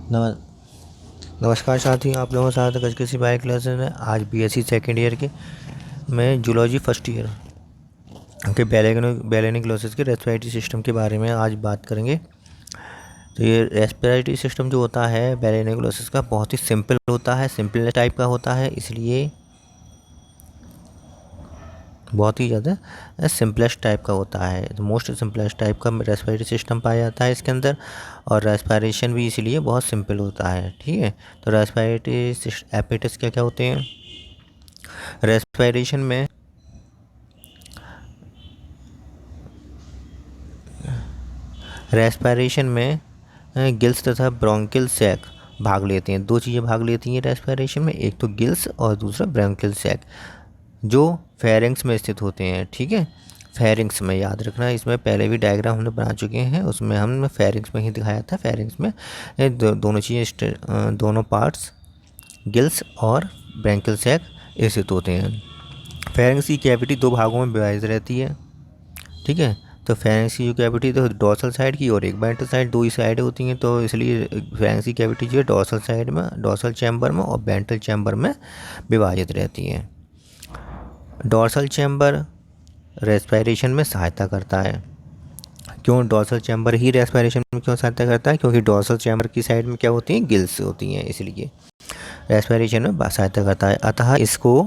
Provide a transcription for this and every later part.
नम नमस्कार साथियों, आप लोगों के साथ आज किसी बायो क्लासेस में आज बीएससी सेकेंड ईयर के मैं जूलॉजी फर्स्ट ईयर के बैलेनिक्लोसिस के रेस्पिरेटरी सिस्टम के बारे में आज बात करेंगे। तो ये रेस्पिरेटरी सिस्टम जो होता है बैलेनिक्लोसिस का बहुत ही सिंपल होता है, सिंपल टाइप का होता है, इसलिए बहुत ही ज़्यादा सिंपलेस्ट टाइप का होता है। मोस्ट सिंपलेस्ट टाइप का रेस्पिरेटरी सिस्टम पाया जाता है इसके अंदर, और रेस्पिरेशन भी इसीलिए बहुत सिंपल होता है। ठीक है, तो रेस्पिरेटरी एपेटिस क्या क्या होते हैं रेस्पिरेशन में? रेस्पिरेशन में गिल्स तथा ब्रोंकियल सैक भाग लेते हैं। दो चीज़ें भाग लेती हैं रेस्पिरेशन में, एक तो गिल्स और दूसरा ब्रोंकियल सैक, जो फेरिंग्स में स्थित होते हैं। ठीक है, फेरिंग्स में याद रखना, इसमें पहले भी डायग्राम हमने बना चुके हैं, उसमें हमने फेरिंग्स में ही दिखाया था। फेरिंग्स में दोनों चीज़ें, दोनों पार्ट्स गिल्स और ब्रोंकियल सैक स्थित होते हैं। फेरिंग्स की कैविटी दो भागों में विभाजित रहती है। ठीक है, तो फेरिंग्स की जो कैविटी तो डोर्सल साइड की और एक वेंट्रल साइड, दो ही साइड होती हैं, तो इसलिए फेरिंग्स की कैविटी जो है डोर्सल साइड में, डोर्सल चैम्बर में और वेंट्रल चैम्बर में विभाजित रहती है। डोर्सल चैम्बर रेस्पिरेशन में सहायता करता है। क्यों डोर्सल चैम्बर ही रेस्पिरेशन में क्यों सहायता करता है? क्योंकि डोर्सल चैम्बर की साइड में क्या होती हैं, गिल्स होती हैं, इसलिए रेस्पिरेशन में सहायता करता है। अतः इसको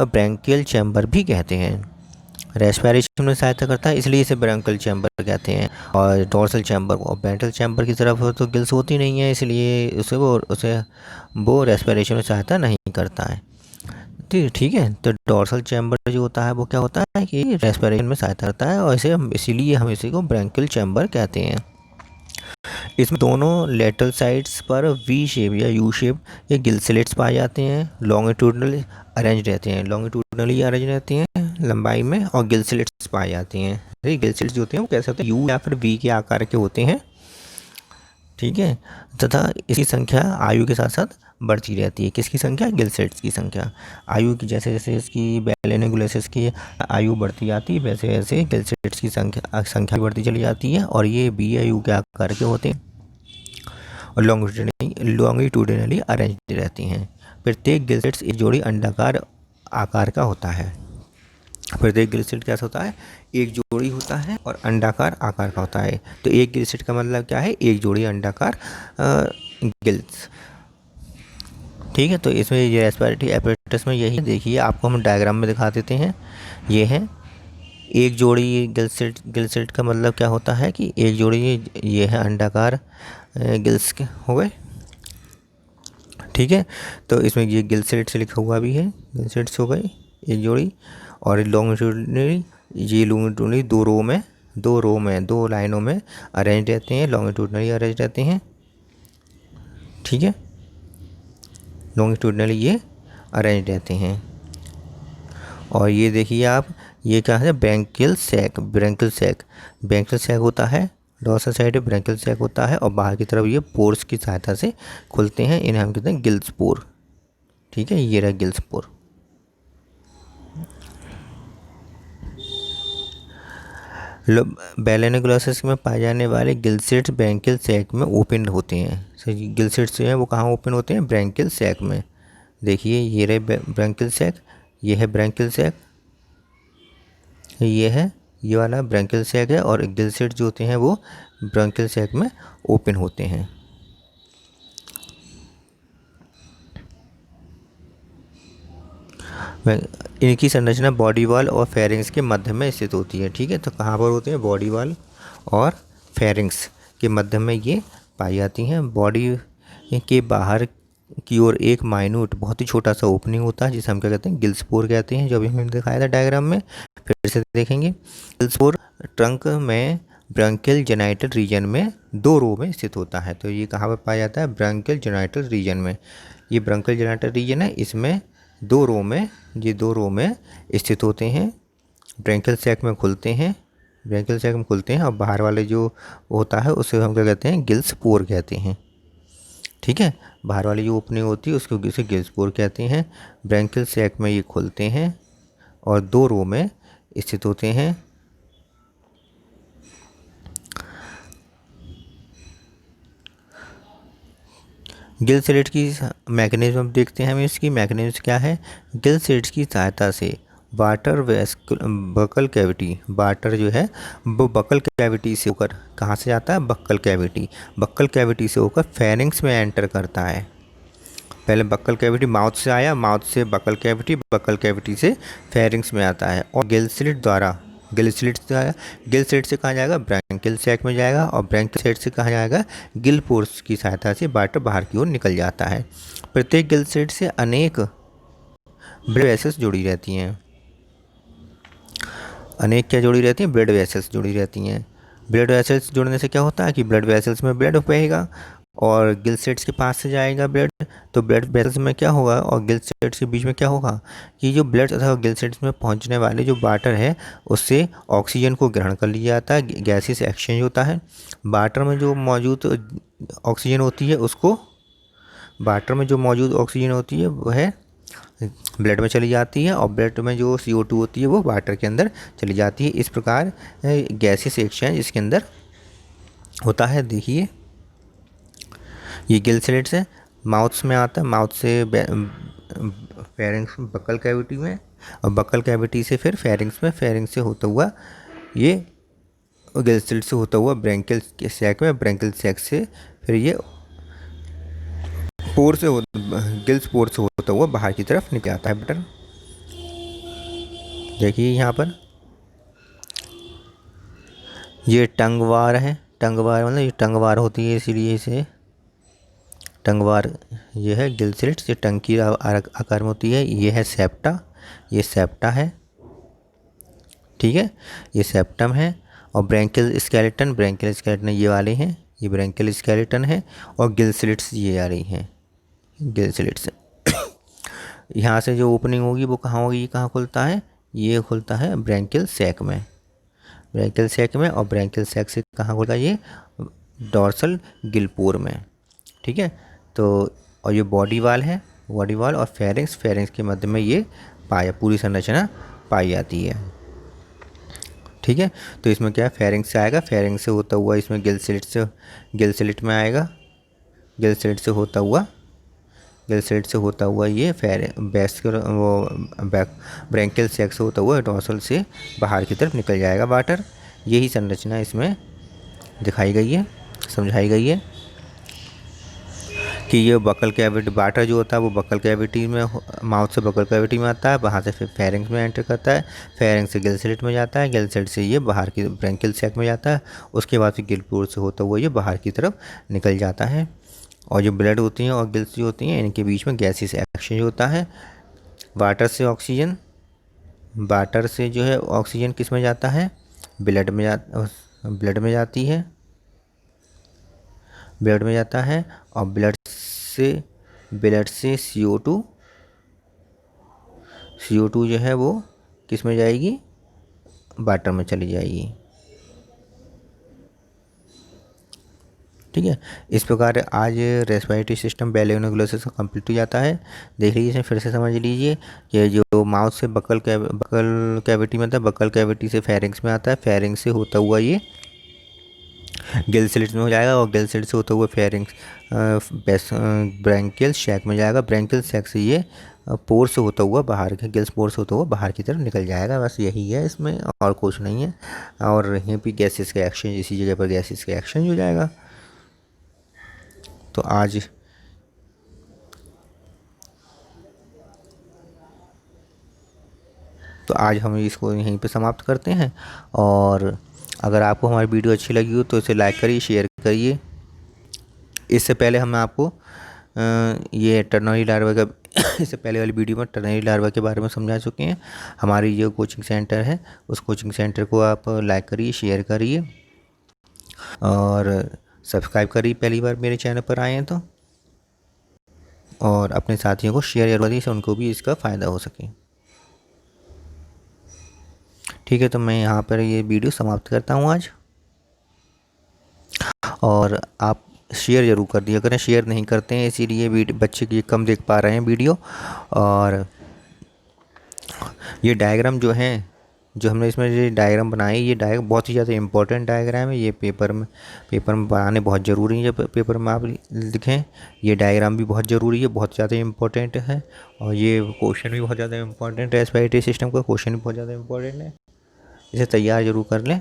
ब्रोंकियल चैम्बर भी कहते हैं। रेस्पिरेशन में सहायता करता है इसलिए इसे ब्रोंकियल चैम्बर कहते हैं। और डोर्सल चैम्बर और वेंट्रल चैम्बर की तरफ तो गिल्स होती नहीं है, इसलिए वो रेस्पिरेशन में सहायता नहीं करता है। ठीक है, तो डोर्सल चैम्बर जो होता है वो क्या होता है कि रेस्पिरेशन में सहायता करता है, और इसीलिए हम इसी को ब्रोंकियल चैम्बर कहते हैं। इसमें दोनों लेटरल साइड्स पर वी शेप या यू शेप के गिल स्लिट्स पाए जाते हैं। लॉन्गिट्यूडनली अरेंज रहते हैं, लॉन्गिट्यूडनली अरेंज रहते हैं लंबाई में, और गिल स्लिट्स पाए जाते हैं। गिल स्लिट्स जो होते हैं वो कैसे होते हैं, यू या फिर वी के आकार के होते हैं। ठीक है, तथा इसकी संख्या आयु के साथ साथ बढ़ती रहती है। किसकी संख्या? गिल स्लिट्स की संख्या। आयु की जैसे जैसे इसकी बैलेनिकुलेसिस की आयु बढ़ती जाती है, वैसे वैसे गिल स्लिट्स की संख्या बढ़ती चली जाती है, और ये बी आयु के आकार के होते हैं और लॉन्गिट्यूडिनली अरेंज्ड रहती हैं। प्रत्येक गिल स्लिट्स एक जोड़ी अंडाकार आकार का होता है। प्रत्येक गिल स्लिट कैसा होता है? एक जोड़ी होता है और अंडाकार आकार का होता है। तो एक गिल स्लिट का मतलब क्या है? एक जोड़ी अंडाकार गिल्स। ठीक है, तो इसमें ये रेस्पिरेटरी एपेरेटस में यही देखिए, आपको हम डायग्राम में दिखा देते हैं। ये है एक जोड़ी गिल स्लिट का मतलब क्या होता है कि एक जोड़ी, ये है अंडाकार गिल्स के हो गए। ठीक है, तो इसमें ये गिल स्लिट्स लिखा हुआ भी है, गिल स्लिट्स हो गए एक जोड़ी। और लॉन्गिट्यूडनली, ये लॉन्गिट्यूडनली दो लाइनों में अरेंज रहते हैं, लॉन्गिट्यूडनली अरेंज रहते हैं। ठीक है, लॉन्गिट्यूडनली ये अरेंज रहते हैं। और ये देखिए आप, ये क्या है? Bronchial sac. ब्रोंकियल सैक होता है, डोर्सल साइड में ब्रोंकियल सैक होता है, और बाहर की तरफ ये पोर्स की सहायता से खुलते हैं, इन्हें हम कहते हैं गिल्स पोर। ठीक है, ये रहा गिल्स पोर। बैलेनिकुलोसिस में पाए जाने वाले गिल स्लिट्स ब्रोंकियल सैक में ओपन होते हैं। गिल स्लिट्स जो हैं वो कहाँ ओपन होते हैं? ब्रोंकियल सैक में। देखिए ये रहे ब्रोंकियल सैक, ये है ब्रोंकियल सैक, ये वाला ब्रोंकियल सैक है, और गिल स्लिट्स जो होते हैं वो ब्रोंकियल सैक में ओपन होते हैं। इनकी संरचना बॉडी वॉल और फेरिंग्स के मध्य में स्थित होती है। ठीक है, तो कहाँ पर होते हैं? बॉडी वॉल और फेरिंग्स के मध्य में ये पाई जाती हैं। बॉडी के बाहर की ओर एक माइन्यूट, बहुत ही छोटा सा ओपनिंग होता है, जिसे हम क्या कहते हैं? गिल्स पोर कहते हैं, जो अभी हमने दिखाया था डायग्राम में। फिर से देखेंगे, गिल्स पोर ट्रंक में ब्रोंकियल जेनाइटल रीजन में दो रो में स्थित होता है। तो ये कहाँ पर पाया जाता है? ब्रोंकियल जेनाइटल रीजन में। ये ब्रोंकियल जेनाइटल रीजन है, इसमें दो रो में स्थित होते हैं। ब्रोंकियल सैक में खुलते हैं, और बाहर वाले जो होता है उसे हम क्या कहते हैं? गिल्स पोर कहते हैं। ठीक है, बाहर वाली जो ओपनिंग होती है उसको इसे गिल्स पोर कहते हैं। ब्रोंकियल सैक में ये खुलते हैं और दो रो में स्थित होते हैं। गिल स्लिट की मैकेनिज्म देखते हैं हम। इसकी मैकेनिज्म क्या है? गिल स्लिट्स की सहायता से वाटर बकल कैविटी, वाटर जो है वो बकल कैविटी से होकर कहाँ से जाता है? बक्कल कैविटी, बक्कल कैविटी से होकर फेरिंग्स में एंटर करता है। पहले बक्कल कैविटी माउथ से आया, माउथ से बक्कल कैविटी, बक्कल कैविटी से फेरिंग्स में आता है और गिल स्लिट द्वारा, गिल स्लिट से आया, गिल स्लिट से कहाँ जाएगा? ब्रैंकियल सैक में जाएगा और ब्रैंकियल सैक से कहाँ जाएगा? गिल पोर्स की सहायता से वाटर बाहर की ओर निकल जाता है। प्रत्येक गिल स्लिट से अनेक ब्लड वेसल्स जुड़ी रहती हैं। अनेक क्या जुड़ी रहती हैं? ब्लड वेसल्स जुड़ी रहती हैं। ब्लड वेसल्स जुड़ने से क्या होता है कि ब्लड वेसल्स में ब्लड बहेगा और गिल स्लिट्स के पास से जाएगा ब्लड, तो ब्लड वेसल्स में क्या होगा और गिल स्लिट्स के बीच में क्या होगा कि जो ब्लड तथा गिल स्लिट्स में पहुंचने वाले जो वाटर है उससे ऑक्सीजन को ग्रहण कर लिया जाता है, गैसेस एक्सचेंज होता है। वाटर में जो मौजूद ऑक्सीजन होती है उसको, वाटर में जो मौजूद ऑक्सीजन होती है वह ब्लड में चली जाती है और ब्लड में जो CO2 होती है वो वाटर के अंदर चली जाती है। इस प्रकार गैसेस एक्सचेंज इसके अंदर होता है। देखिए ये गिल स्लिट्स है, माउथ्स में आता है, माउथ से फेरिंग्स बक्कल कैविटी में और बक्कल कैविटी से फिर फेरिंग्स में, फेरिंग्स से होता हुआ ये गिल स्लिट से होता हुआ ब्रैंकियल सैक में, ब्रैंकियल सैक से फिर ये पोर से गिल्स पोर से होता हुआ बाहर की तरफ निकल आता है बटन। देखिए यहाँ पर ये टंगवार है, टंगवार मतलब ये टंगवार होती है इसीलिए इसे टंगवार, ये है गिल स्लिट्स, ये टंग की आकार में होती है। ये है सेप्टा, ये सेप्टा है, ठीक है, ये सेप्टम है। और ब्रैंकियल स्केलेटन, ब्रैंकियल स्केलेटन ये वाले हैं, ये ब्रैंकियल स्केलेटन है और गिल स्लिट्स ये आ रही हैं, गिल स्लिट्स। यहाँ से जो ओपनिंग होगी वो कहाँ होगी? कहाँ खुलता है? ये खुलता है ब्रैंकियल सैक में, ब्रैंकियल सैक में, और ब्रैंकियल सैक से कहाँ खुलता है? ये डॉर्सल गिलपोर में, ठीक है। तो और ये बॉडी वाल है, बॉडी वाल और फेरिंग्स, फेरिंग्स के मध्य में ये पूरी संरचना पाई जाती है, ठीक है। तो इसमें क्या है? फेरिंग्स से आएगा, फेरिंग्स से होता हुआ इसमें गिल स्लिट से, गिल स्लिट में आएगा, गिल स्लिट से होता हुआ, गिल स्लिट से होता हुआ ये ब्रैंकियल सैक से होता हुआ डॉर्सल से बाहर की तरफ निकल जाएगा वाटर। यही संरचना इसमें दिखाई गई है, समझाई गई है कि ये बकल कैविटी, वाटर जो होता है वो बकल कैविटी में, माउथ से बकल कैविटी में आता है, वहाँ से फिर फेरिंग्स में एंटर करता है, फेरिंग्स से गिल स्लिट में जाता है, गिल स्लिट से ये बाहर की ब्रैंकियल सैक में जाता है, उसके बाद फिर गिल पोर से होता हुआ ये बाहर की तरफ निकल जाता है। और जो ब्लड होती हैं और गिल्स जो होती हैं इनके बीच में गैसेस एक्सचेंज होता है। वाटर से ऑक्सीजन, वाटर से जो है ऑक्सीजन किस में जाता है? ब्लड में ब्लड में जाती है, ब्लड में जाता है और ब्लड से CO2 जो है वो किस में जाएगी? वाटर में चली जाएगी, ठीक है। इस प्रकार आज रेस्पिरेटरी सिस्टम बैलोनोग्लोसिस कंप्लीट हो जाता है। देख लीजिए, इसे फिर से समझ लीजिए कि जो माउथ से बकल कैविटी में आता है, बकल कैविटी से फेरिंग्स में आता है, फेरिंग्स से होता हुआ ये गिल स्लिट्स में हो जाएगा और गिल स्लिट्स से होता हुआ फेरिंग्स ब्रैंकियल सैक में जाएगा, ब्रैंकियल सैक से ये पोर से होता हुआ बाहर के, गिल्स पोर से होता हुआ बाहर की तरफ निकल जाएगा। बस यही है इसमें, और कुछ नहीं है। और यहीं पे गैसेस का एक्सचेंज, इसी जगह पर गैसेस का एक्सचेंज हो जाएगा। तो आज हम इसको यहीं पे समाप्त करते हैं। और अगर आपको हमारी वीडियो अच्छी लगी हो तो इसे लाइक करिए, शेयर करिए। इससे पहले हम आपको ये टर्नरी लार्वा का इससे पहले वाली वीडियो में टर्नरी लार्वा के बारे में समझा चुके हैं। हमारी जो कोचिंग सेंटर है उस कोचिंग सेंटर को आप लाइक करिए, शेयर करिए और सब्सक्राइब करिए पहली बार मेरे चैनल पर आए हैं तो, और अपने साथियों को शेयर जरूर करिए, उनको भी इसका फ़ायदा हो सके। ठीक है, तो मैं यहाँ पर ये वीडियो समाप्त करता हूँ आज। और आप शेयर ज़रूर कर दिया करें, शेयर नहीं करते हैं इसीलिए बच्चे की कम देख पा रहे हैं वीडियो। और ये डायग्राम जो है जो हमने इसमें ये डायग्राम बनाई, ये डायग्राम बहुत ही ज़्यादा इंपॉर्टेंट डायग्राम है। ये पेपर में बनाने बहुत ज़रूरी है। पेपर में आप लिखें, ये डायग्राम भी बहुत ज़रूरी है, बहुत ज़्यादा इंपॉर्टेंट है। और ये क्वेश्चन भी बहुत ज़्यादा इंपॉर्टेंट है, एसपीआईटी सिस्टम का क्वेश्चन भी बहुत ज़्यादा इंपॉर्टेंट है। इसे तैयार जरूर कर लें।